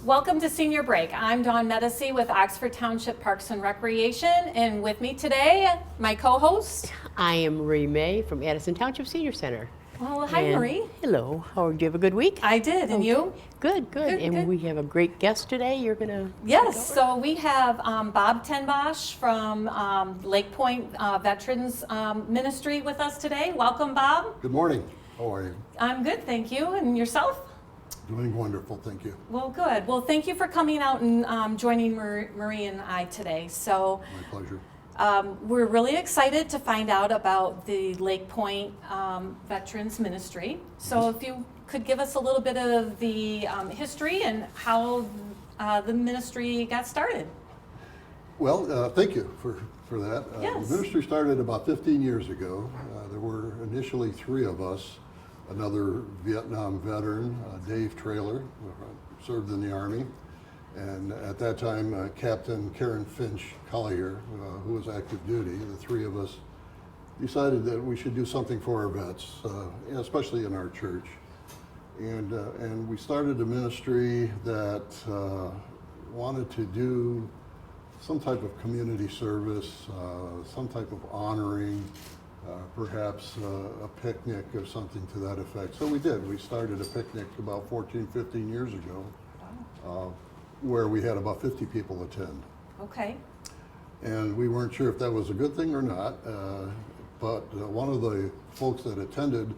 Welcome to Senior Break. I'm Dawn Medici with Oxford Township Parks and Recreation, and with me today, my co-host. I am Marie May from Addison Township Senior Center. Well, hi, And Marie. Hello. Did you have a good week? I did, and you? Good. Good, And good. we have a great guest today. You're gonna. Yes, so we have Bob Tenbosch from Lake Point Veterans Ministry with us today. Welcome, Bob. Good morning. How are you? I'm good, thank you. And yourself? Doing wonderful, thank you. Well, good. Well, thank you for coming out and joining Marie and I today. So My pleasure. we're really excited to find out about the Lake Point Veterans Ministry. So if you could give us a little bit of the history and how the ministry got started. Well, thank you for that. Yes. The ministry started about 15 years ago. There were initially three of us. Another Vietnam veteran, Dave Traylor, who served in the Army. And at that time, Captain Karen Finch Collier, who was active duty. The three of us decided that we should do something for our vets, especially in our church. And we started a ministry that wanted to do some type of community service, some type of honoring, perhaps a picnic or something to that effect. So we did. We started a picnic about 14, 15 years ago, where we had about 50 people attend. Okay. And we weren't sure if that was a good thing or not, but one of the folks that attended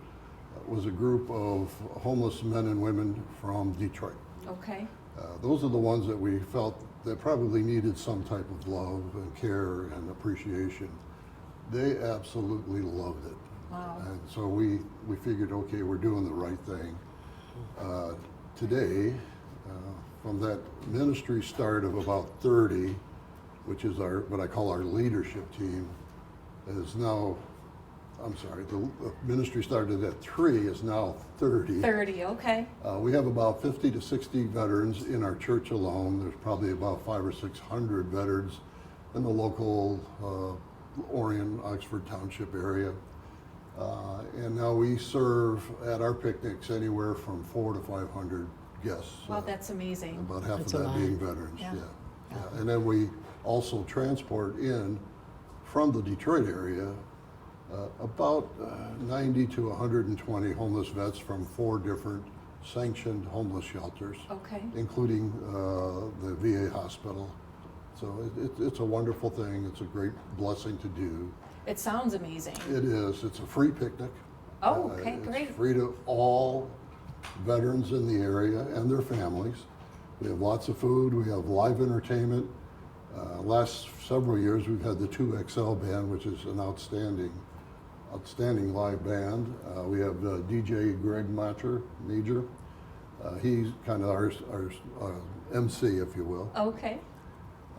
was a group of homeless men and women from Detroit. Okay. Those are the ones that we felt that probably needed some type of love and care and appreciation. They absolutely loved it. Wow. And so we figured, okay, we're doing the right thing. Today, from that ministry start of about 30, which is what I call our leadership team, is now, the ministry started at 3, is now 30. 30, okay. We have about 50 to 60 veterans in our church alone. There's probably about 500 or 600 veterans in the local Orion, Oxford Township area. And now we serve at our picnics anywhere from 400 to 500 guests. Well, that's amazing. About half That's of a that lot. being veterans, Yeah. yeah. And then we also transport in from the Detroit area about 90 to 120 homeless vets from 4 different sanctioned homeless shelters, Okay. including the VA hospital. So it's a wonderful thing. It's a great blessing to do. It sounds amazing. It is. It's a free picnic. Oh, okay, great. It's free to all veterans in the area and their families. We have lots of food. We have live entertainment. Last several years, we've had the 2XL band, which is an outstanding live band. We have DJ Greg Major. He's kind of our MC, if you will. Okay.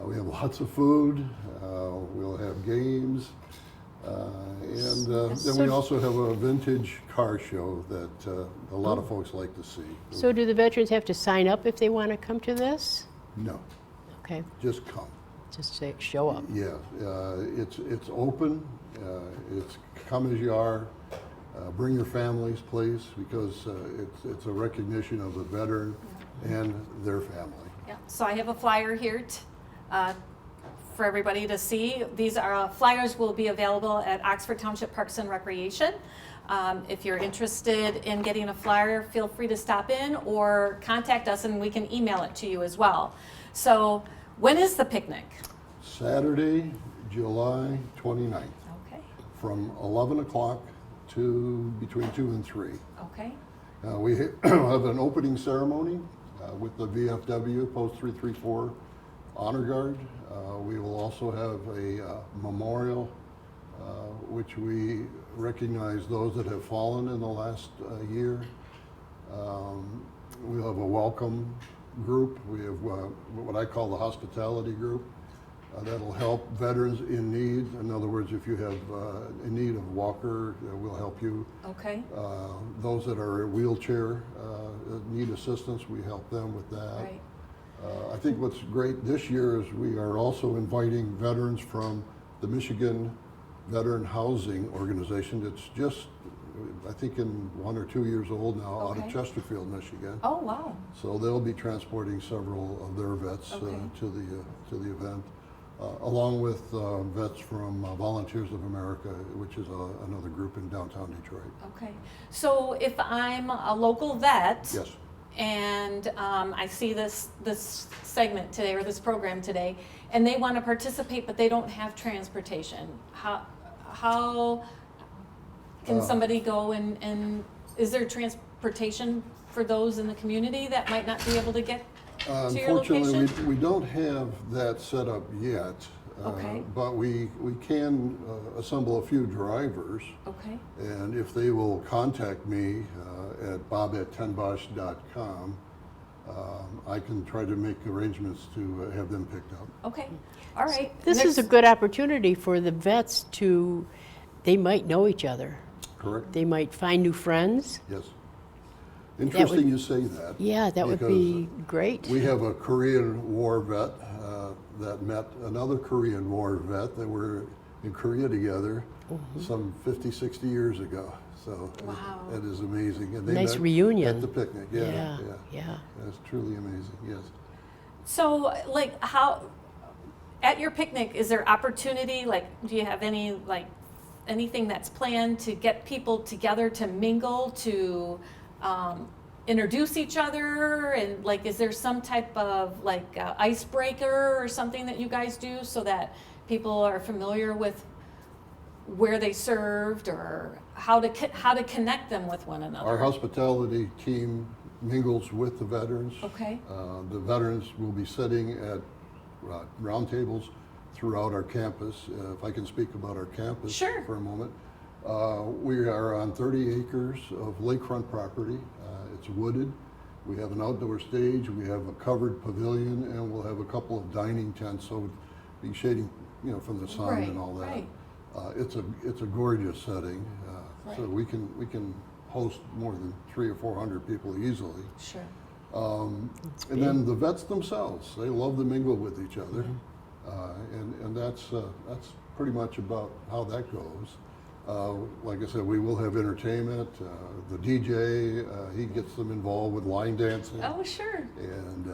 We have lots of food. We'll have games. And then we also have a vintage car show that a lot of folks like to see. So do the veterans have to sign up if they want to come to this? No, Okay, just come. just say show up. Yeah, it's open. It's come as you are. Bring your families, please, because it's a recognition of the veteran and their family. Yeah. So I have a flyer here for everybody to see. These are flyers will be available at Oxford Township Parks and Recreation. If you're interested in getting a flyer, feel free to stop in or contact us and we can email it to you as well. So when is the picnic? Saturday, July 29th, Okay. from 11 o'clock to between 2 and 3. Okay. We have an opening ceremony with the VFW Post 334 Honor Guard. We will also have a memorial, which we recognize those that have fallen in the last year. We'll have a welcome group. We have what I call the hospitality group. That'll help veterans in need. In other words, if you have in need of a walker, we'll help you. Okay. Those that are in wheelchair need assistance, we help them with that. Right. I think what's great this year is we are also inviting veterans from the Michigan Veteran Housing Organization. It's just I think in 1 or 2 years old now, out of Okay. Chesterfield, Michigan. Oh, wow. So they'll be transporting several of their vets Okay. to the event, along with vets from Volunteers of America, which is another group in downtown Detroit. Okay. So if I'm a local vet. Yes. And I see this segment today or this program today, and they want to participate, but they don't have transportation. How can somebody go and is there transportation for those in the community that might not be able to get to your Unfortunately, location? we don't have that set up yet. Okay. But we can assemble a few drivers. Okay. And if they will contact me at bob@tenbosch.com, I can try to make arrangements to have them picked up. Okay. All right. This is a good opportunity for the vets to, they might know each other. Correct? They might find new friends. Yes. Interesting would- you say that. Yeah, that would because be great. We have a Korean War vet that met another Korean War vet that were in Korea together some 50, 60 years ago. So Wow. it is amazing. And they Nice met reunion. at the picnic. Yeah. Yeah. That's truly amazing. Yes. So, like, how at your picnic is there opportunity? Like, do you have anything that's planned to get people together to mingle, to introduce each other, and like, is there some type of like icebreaker or something that you guys do so that people are familiar with where they served or how to connect them with one another? Our hospitality team mingles with the veterans. Okay. The veterans will be sitting at round tables throughout our campus. If I can speak about our campus Sure. for a moment. We are on 30 acres of lakefront property. It's wooded. We have an outdoor stage. We have a covered pavilion, and we'll have a couple of dining tents, so be shading, from the sun Right, and all that. right. It's a gorgeous setting. So Right. we can host more than 300 or 400 people easily. Sure. And then the vets themselves, they love to mingle with each other. And that's pretty much about how that goes. Like I said, we will have entertainment. The DJ, he gets them involved with line dancing. Oh, sure. And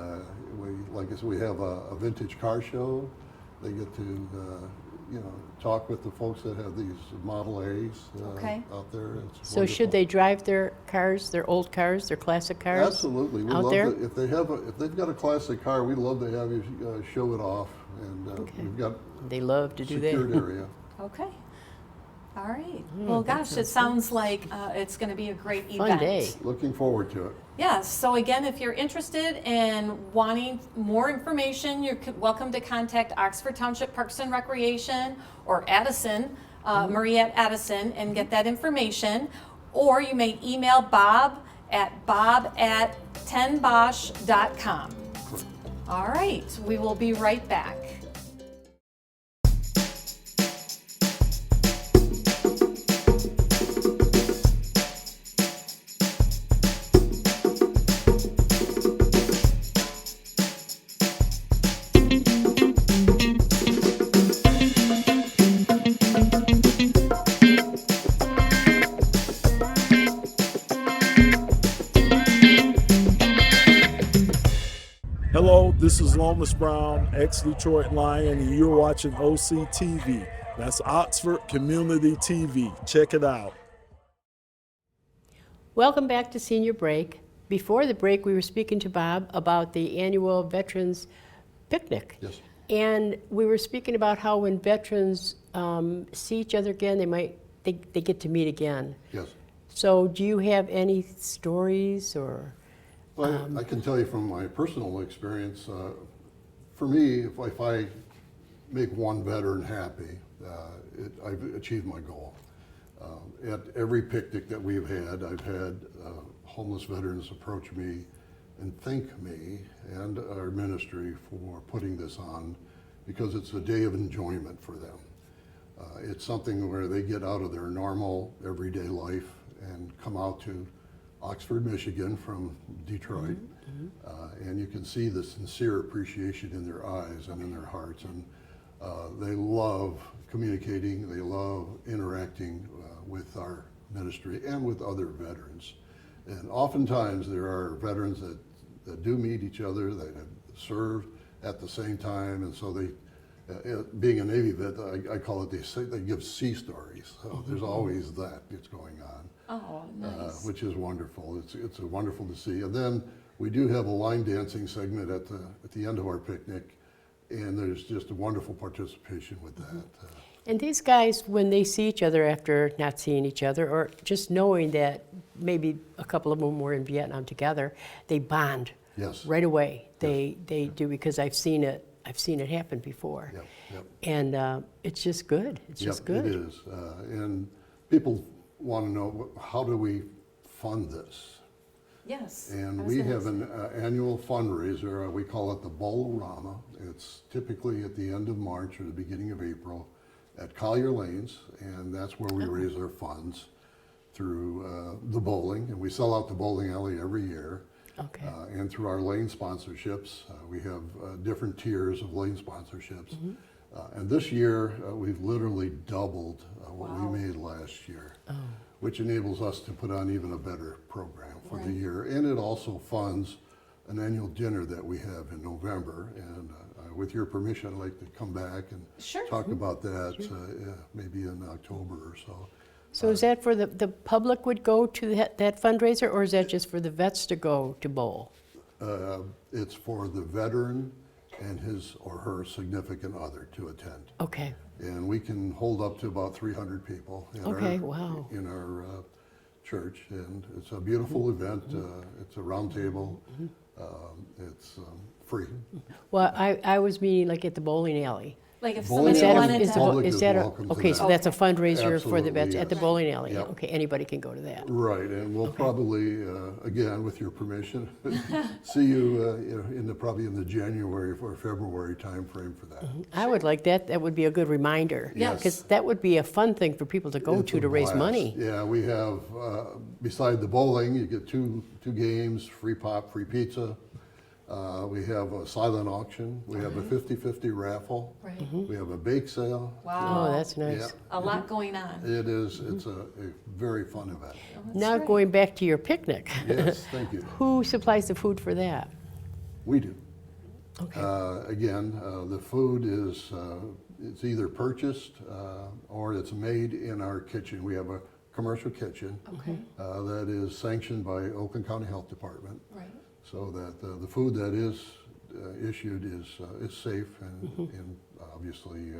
like I said, we have a vintage car show. They get to, talk with the folks that have these Model A's Okay. out there. It's So should wonderful. they drive their cars, their old cars, their classic cars? Absolutely. We out love there? if they've got a classic car, we'd love to have you show it off. And Okay. we've got They love to do secured that. area. Okay. All right. Well, gosh, it sounds like it's going to be a great event. Fun day. Looking forward to it. Yes. So again, if you're interested in wanting more information, you're welcome to contact Oxford Township Parks and Recreation or Addison, Marie at Addison, and get that information. Or you may email bob@tenbosch.com. All right. We will be right back. Hello, this is Lomas Brown, ex-Detroit Lion, and you're watching OCTV. That's Oxford Community TV. Check it out. Welcome back to Senior Break. Before the break, we were speaking to Bob about the annual Veterans Picnic. Yes. And we were speaking about how when veterans see each other again, they get to meet again. Yes. So do you have any stories or? Well, I can tell you from my personal experience, for me, if I make one veteran happy, I've achieved my goal. At every picnic that we've had, I've had homeless veterans approach me and thank me and our ministry for putting this on, because it's a day of enjoyment for them. It's something where they get out of their normal everyday life and come out to Oxford, Michigan from Detroit, and you can see the sincere appreciation in their eyes and in their hearts, and they love communicating, they love interacting with our ministry and with other veterans. And oftentimes there are veterans that do meet each other, that have served at the same time, and so they, being a Navy vet, I call it, they give sea stories. So there's always that's going on. Oh, nice. Which is wonderful. It's wonderful to see. And then we do have a line dancing segment at the end of our picnic, and there's just a wonderful participation with that. And these guys, when they see each other after not seeing each other, or just knowing that maybe a couple of them were in Vietnam together, they bond Yes. right away. They do, because I've seen it happen before. Yep, yep. And it's just good. It's just Yep, good. it is. And people want to know, how do we fund this? Yes. I And was we gonna have say. an annual fundraiser. We call it the Bowl-O-Rama. It's typically at the end of March or the beginning of April at Collier Lanes, and that's where we raise our funds through the bowling. And we sell out the bowling alley every year. Okay. And through our lane sponsorships. We have different tiers of lane sponsorships. And this year, we've literally doubled what Wow. we made last year, which enables us to put on even a better program for the Right. year. And it also funds an annual dinner that we have in November. And with your permission, I'd like to come back and Sure. talk about that maybe in October or so. So is that for the public would go to that fundraiser, or is that just for the vets to go to bowl? It's for the veteran and his or her significant other to attend. Okay. And we can hold up to about 300 people in Okay, our, wow. in our church. And it's a beautiful event. It's a round table. It's free. Well, I was meaning like at the bowling alley. Like if Bowling Is somebody that alley wanted is to. public is is that welcome to okay? that. So that's a fundraiser for the Absolutely, vets at the yes. bowling alley. Yep. Okay, anybody can go to that. Right, and we'll probably, again, with your permission, see you, probably in the January or February timeframe for that. I would like that. That would be a good reminder. Yes. Because that would be a fun thing for people to go It's to a raise blast. money. Yeah, we have, beside the bowling, you get two games, free pop, free pizza. We have a silent auction. We have a 50-50 raffle. Right. We have a bake sale. Wow. Oh, that's nice. Yeah. A lot going on. It is, it's a very fun event. Now great. going back to your picnic, Yes, thank you. who supplies the food for that? We do. Okay. Again, the food is, it's either purchased or it's made in our kitchen. We have a commercial kitchen Okay. that is sanctioned by Oakland County Health Department, Right. so that the food that is issued is safe and obviously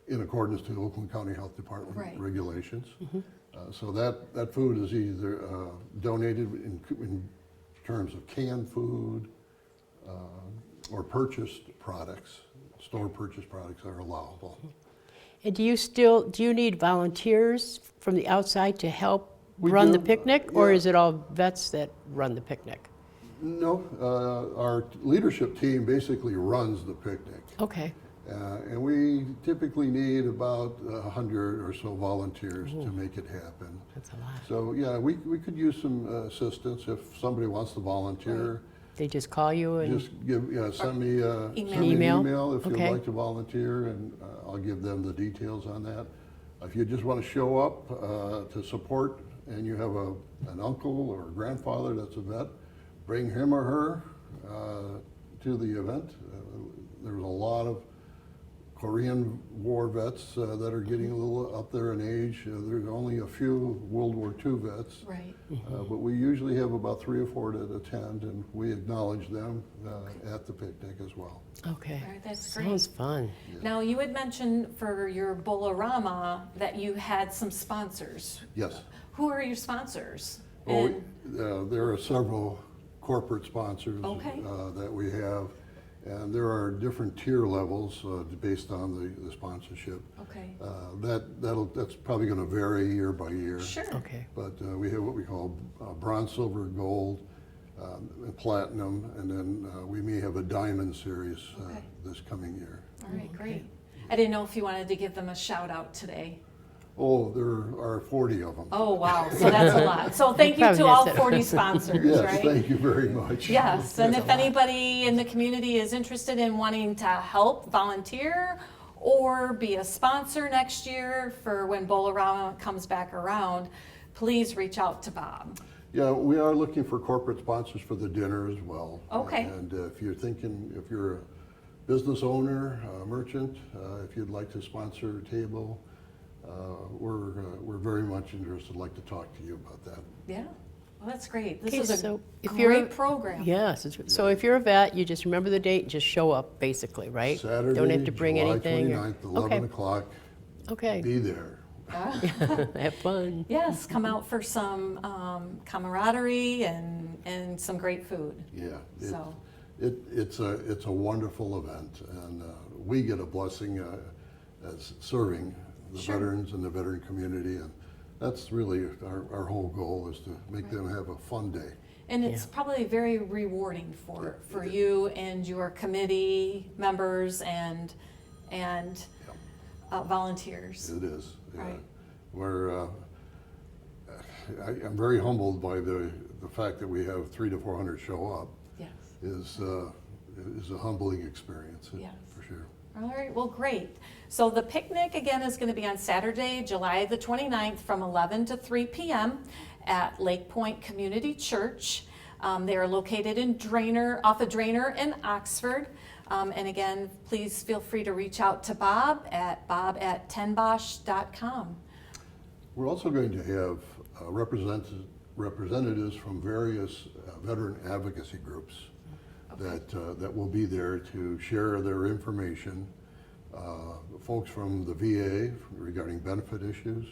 in accordance to Oakland County Health Department Right. regulations. So that food is either donated in terms of canned food or purchased products. Store purchased products are allowable. And do you need volunteers from the outside to help We run do, the picnic? Or yeah. is it all vets that run the picnic? No, our leadership team basically runs the picnic. Okay. And we typically need about 100 or so volunteers to make it happen. That's a lot. So, yeah, we could use some assistance if somebody wants to volunteer. They just call you and, Just send me Email. send me an Email? email if you'd Okay. like to volunteer, and I'll give them the details on that. If you just want to show up to support, and you have an uncle or a grandfather that's a vet, bring him or her to the event. There's a lot of Korean War vets that are getting a little up there in age. There's only a few World War II vets. Right. But we usually have about 3 or 4 that attend, and we acknowledge them at the picnic as well. okay. All right, that's Sounds fun. Now, you had mentioned for your Bowl-O-Rama that you had some sponsors. Yes. Who are your sponsors? Well, And- there are several corporate sponsors Okay. that we have, and there are different tier levels based on the sponsorship. Okay. That's probably going to vary year by year. Sure. Okay. But we have what we call bronze, silver, gold, and platinum, and then we may have a diamond series Okay. this coming year. All right, great. I didn't know if you wanted to give them a shout out today. Oh, there are 40 of them. Oh, wow, so that's a lot. So thank you Probably to all that's it. 40 sponsors, Yes, right? thank you very much. Yes, and if anybody in the community is interested in wanting to help volunteer or be a sponsor next year for when Bowl-A-Rama comes back around, please reach out to Bob. Yeah, we are looking for corporate sponsors for the dinner as well. Okay. And if you're a business owner, merchant, if you'd like to sponsor a table, we're very much interested, like to talk to you about that. Yeah, well, that's great. This Okay, is a so if you're- great program. Yes, so if you're a vet, you just remember the date and just show up, basically, right? Saturday, Don't have to bring July anything. 29th, 11 o'clock, Okay, be there. have fun. Yes, come out for some camaraderie and some great food. Yeah. So. It's a wonderful event, and we get a blessing as serving the Sure. veterans and the veteran community, and that's really our whole goal, is to make them have a fun day. And it's probably very rewarding for you and your committee members and volunteers. It is. Yeah. Right. I'm very humbled by the fact that we have 300 to 400 show up. Yes. Is a humbling experience, Yes. for sure. All right, well, great. So the picnic, again, is going to be on Saturday, July the 29th from 11 to 3 p.m. at Lake Point Community Church. They are located in off of Drainer in Oxford. And again, please feel free to reach out to Bob at bob@tenbosch.com. We're also going to have representatives from various veteran advocacy groups that will be there to share their information. Folks from the VA regarding benefit issues,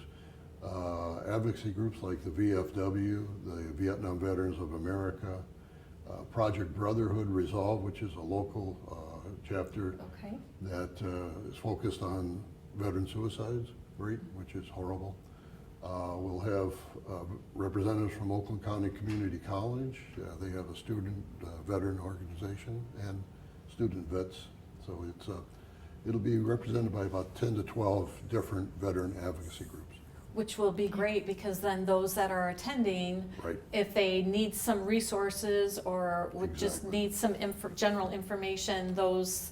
advocacy groups like the VFW, the Vietnam Veterans of America, Project Brotherhood Resolve, which is a local chapter Okay. that is focused on veteran suicides rate, which is horrible. We'll have representatives from Oakland County Community College. They have a student veteran organization and student vets. So it'll be represented by about 10 to 12 different veteran advocacy groups. Which will be great, because then those that are attending, Right. if they need some resources or would just Exactly. need some general information, those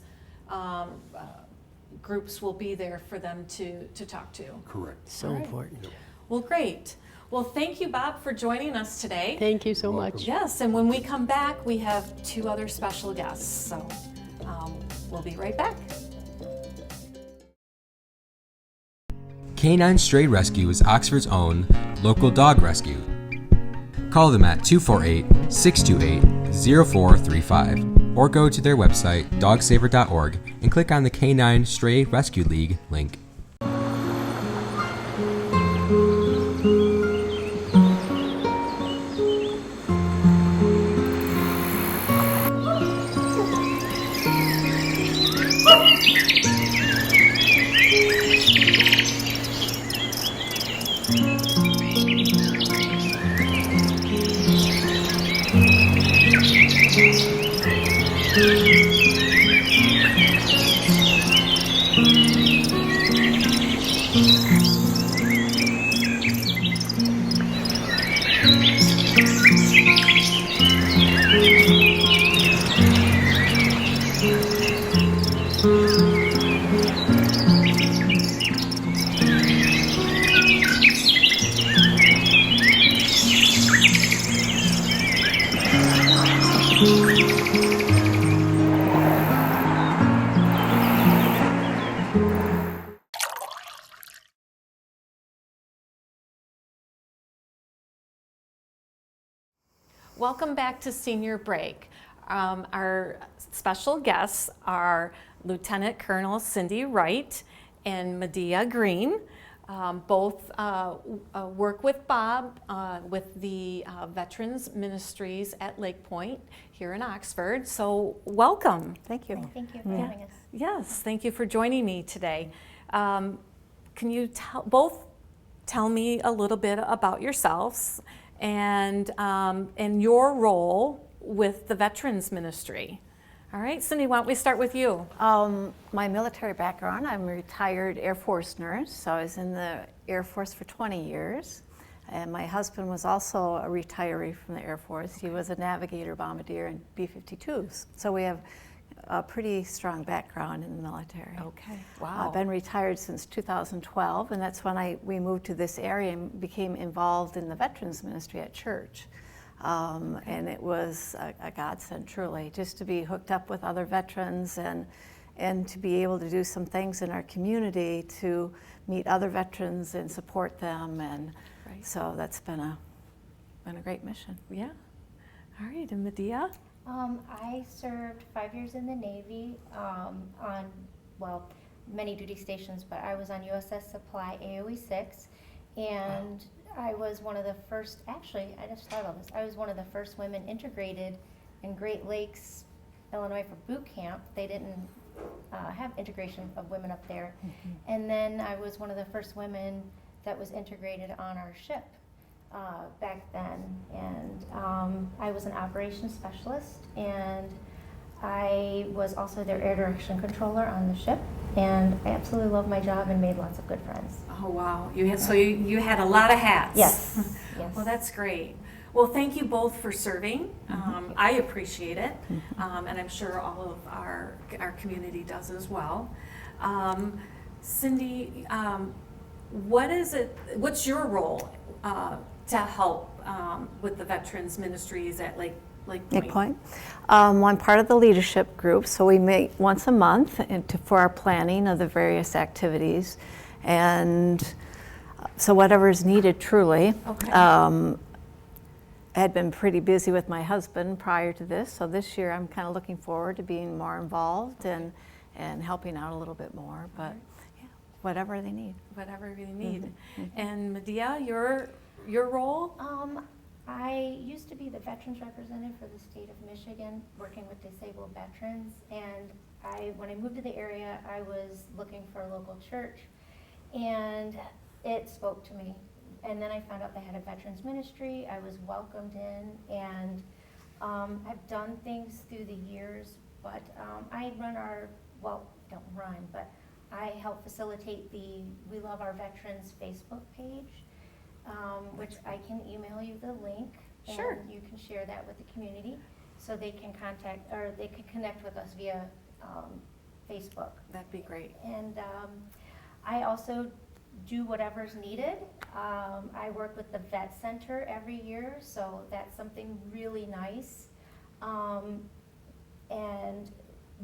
groups will be there for them to talk to. Correct. So All right. important. Yep. Well, great. Well, thank you, Bob, for joining us today. Thank you so Welcome. much. Yes, and when we come back, we have 2 other special guests. So we'll be right back. Canine Stray Rescue is Oxford's own local dog rescue. Call them at 248-628-0435 or go to their website dogsaver.org and click on the Canine Stray Rescue League link. Welcome back to Senior Break. Our special guests are Lieutenant Colonel Cindy Wright and Medea Green. Both work with Bob with the Veterans Ministries at Lake Point here in Oxford. So welcome. Thank you. Thank you for having us. Yes, thank you for joining me today. Can you both tell me a little bit about yourselves and your role with the Veterans Ministry? All right, Cindy, why don't we start with you? My military background, I'm a retired Air Force nurse, so I was in the Air Force for 20 years. And my husband was also a retiree from the Air Force. He was a navigator bombardier in B-52s. So we have a pretty strong background in the military. Okay, wow. I've been retired since 2012, and that's when we moved to this area and became involved in the veterans ministry at church. And it was a godsend, truly, just to be hooked up with other veterans and to be able to do some things in our community to meet other veterans and support them. And Right. so that's been a great mission. Yeah. All right, and Medea? I served 5 years in the Navy on, well, many duty stations, but I was on USS Supply AOE 6, and I was one of the first, actually, I just thought about this, I was one of the first women integrated in Great Lakes, Illinois for boot camp. They didn't have integration of women up there. And then I was one of the first women that was integrated on our ship back then. And I was an operations specialist, and I was also their air direction controller on the ship. And I absolutely loved my job and made lots of good friends. Oh, wow. So you had a lot of hats. Yes. Yes. Well, that's great. Well, thank you both for serving. I appreciate it, and I'm sure all of our community does as well. Cindy, what's your role to help with the veterans ministries at Lake Lake Point. One part of the leadership group, so we meet once a month for our planning of the various activities, and so whatever is needed, truly. Okay. I had been pretty busy with my husband prior to this, so this year I'm kind of looking forward to being more involved and helping out a little bit more, but yeah, whatever they need. Whatever you need. And Medea, your role? I used to be the veterans representative for the state of Michigan, working with disabled veterans. And when I moved to the area, I was looking for a local church, and it spoke to me. And then I found out they had a veterans ministry. I was welcomed in, and I've done things through the years, but I I help facilitate the We Love Our Veterans Facebook page, which I can email you the link. Sure. And you can share that with the community, so they can they can connect with us via Facebook. That'd be great. And I also do whatever's needed. I work with the Vet Center every year, so that's something really nice. And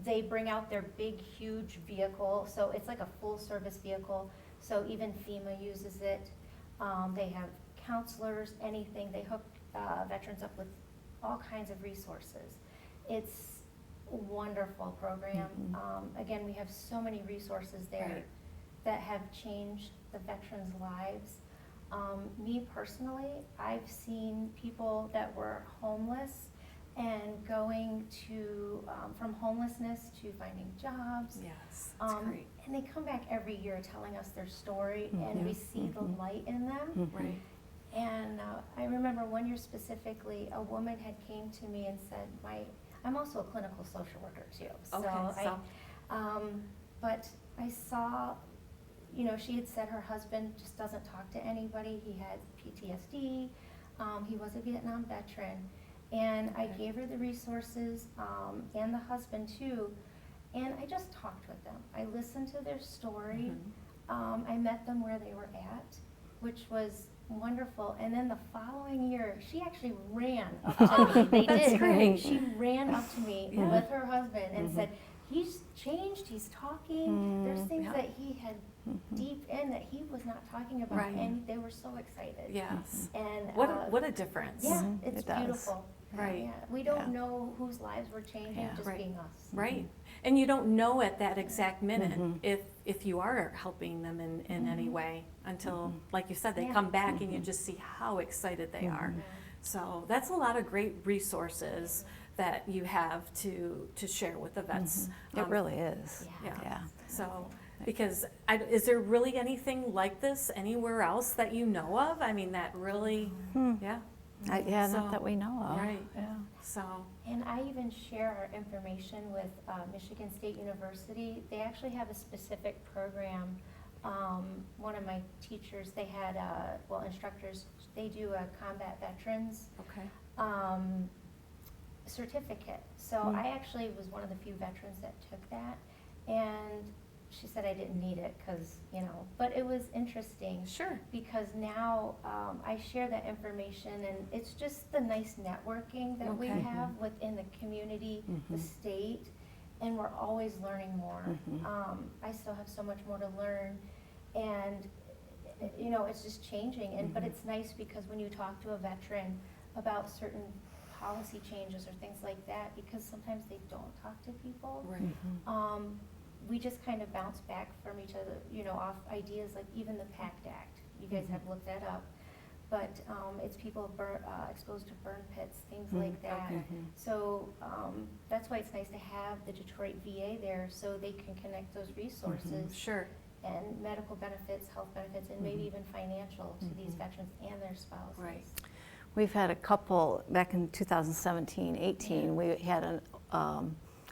they bring out their big, huge vehicle, so it's like a full-service vehicle, so even FEMA uses it. They have counselors, anything. They hook veterans up with all kinds of resources. It's a wonderful program. Again, we have so many resources there. Right. That have changed the veterans' lives. Me personally, I've seen people that were homeless and going to, from homelessness to finding jobs. Yes, that's great. And they come back every year telling us their story, and we see the light in them. Right. And I remember one year specifically, a woman had came to me and said, I'm also a clinical social worker too. But I saw, she had said her husband just doesn't talk to anybody. He had PTSD. He was a Vietnam veteran. And I gave her the resources, and the husband too. And I just talked with them. I listened to their story. I met them where they were at, which was wonderful. And then the following year, she actually ran up to me. That's did. great. She ran up to me with her husband and said, he's changed, he's talking. There's things that he had deep in that he was not talking about, Right. and they were so excited. Yes. And What a difference. yeah, it's It does. beautiful. Right. Yeah. We don't know whose lives we're changing, just Right. being us. Right. And you don't know at that exact minute if you are helping them in any way until, like you said, they come back and you just see how excited they are. So that's a lot of great resources that you have to share with the vets. It really is. Yeah. So, because is there really anything like this anywhere else that you know of? I mean, that really, yeah. Yeah, So, not that we know of. right. Yeah. So, And I even share our information with Michigan State University. They actually have a specific program. One of my teachers, they had, instructors, they do a combat veterans. okay. certificate. So I actually was one of the few veterans that took that, and she said I didn't need it because, you know, but it was interesting. Sure. Because now I share that information, and it's just the nice networking that we Okay. have within the community, the state, and we're always learning more. I still have so much more to learn, and you know, it's just changing. And but it's nice because when you talk to a veteran about certain policy changes or things like that, because sometimes they don't talk to people. Right. We just kind of bounce back from each other, you know, off ideas like even the PACT Act. You guys have looked that up. But it's people exposed to burn pits, things like that. Okay. So that's why it's nice to have the Detroit VA there so they can connect those resources Sure. and medical benefits, health benefits, and maybe even financial to these veterans and their spouses. Right. We've had a couple, back in 2017-18, we had an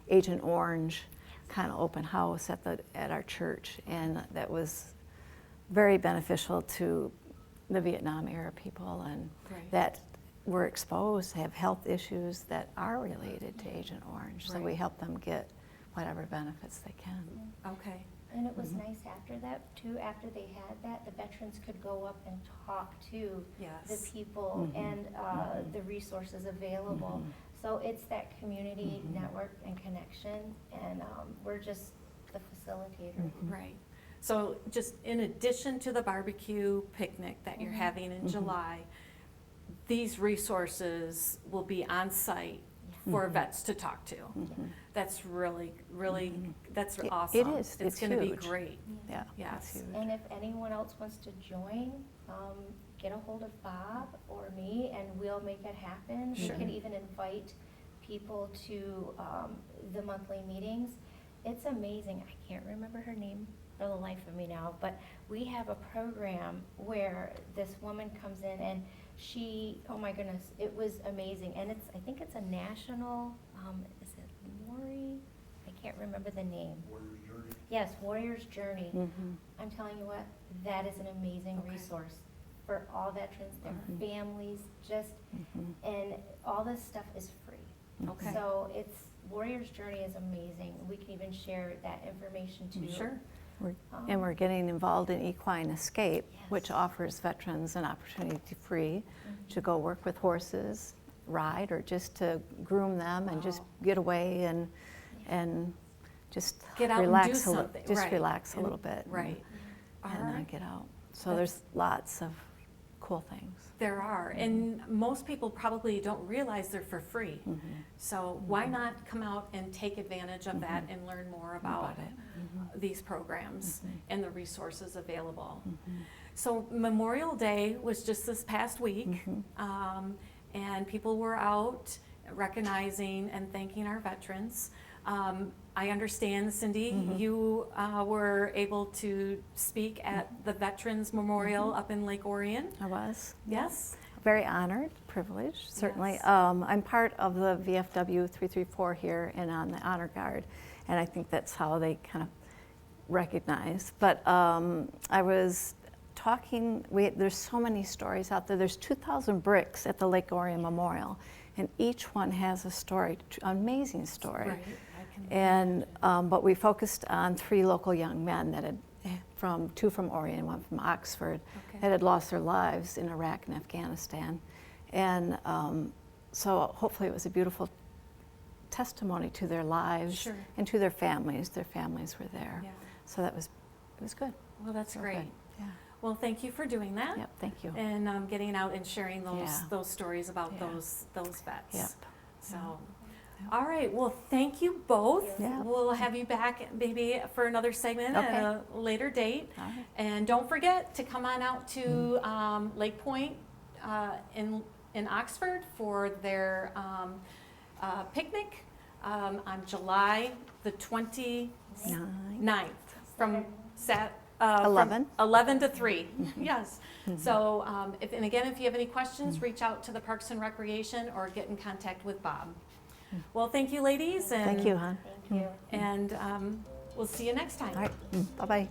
Agent Orange kind of open house at our church, and that was very beneficial to the Vietnam era people, and Right. that were exposed, have health issues that are related to Agent Orange. So we Right. help them get whatever benefits they can. Okay. And it was nice after that too, after they had that, the veterans could go up and talk to the Yes. people and the resources available. So it's that community network and connection, and we're just the facilitator. Right. So just in addition to the barbecue picnic that you're having in July, these resources will be on site for vets to talk to. That's really, really, that's awesome. It is. It's gonna be huge. great. Yeah, Yes. that's huge. And if anyone else wants to join, get a hold of Bob or me, and we'll make it happen. Sure. We can even invite people to the monthly meetings. It's amazing. I can't remember her name for the life of me now, but we have a program where this woman comes in and she, oh my goodness, it was amazing. And I think it's a national, is it Lori? I can't remember the name. Warrior's Journey. Yes, Warrior's Journey. I'm telling you what, that is an amazing resource for all veterans, their families, just, and all this stuff is free. Okay. So Warrior's Journey is amazing. We can even share that information to you. Sure. And we're getting involved in Equine Escape, which Yes. offers veterans an opportunity free to go work with horses, ride, or just to groom them and just get away and just Get out and do relax something, just right. relax a And- little bit. Right. All And right. get out. So there's lots of cool things. There are, and most people probably don't realize they're for free. So why not come out and take advantage of that and learn more about these programs and the resources available. So Memorial Day was just this past week, and people were out recognizing and thanking our veterans. I understand, Cindy, you were able to speak at the Veterans Memorial up in Lake Orion. I was. Yes? Very honored, privileged, certainly. Yes. I'm part of the VFW 334 here and on the Honor Guard, and I think that's how they kind of recognize. But I was talking, there's so many stories out there. There's 2,000 bricks at the Lake Orion Memorial, and each one has a story, amazing story. Right. I can- And but we focused on 3 local young men that had, two from Orion, one from Oxford, Okay. that had lost their lives in Iraq and Afghanistan, and so hopefully it was a beautiful testimony to their lives Sure. and to their families. Their families were there, Yeah. so it was good. Well, that's Real great. good. Yeah. Well, thank you for doing that. Yep. Thank you. And getting out and sharing Yeah. those stories about Yeah. those vets. Yep. So, all right. Well, thank you both. Yeah. We'll have you back maybe for another segment Okay. at a later date. All right. And don't forget to come on out to Lake Point in Oxford for their picnic on July the 29th from 11? 11 to 3. Yes. So, if you have any questions, reach out to the Parks and Recreation or get in contact with Bob. Well, thank you, ladies. And, Thank you, hon. Thank you. And we'll see you next time. All right. Bye-bye.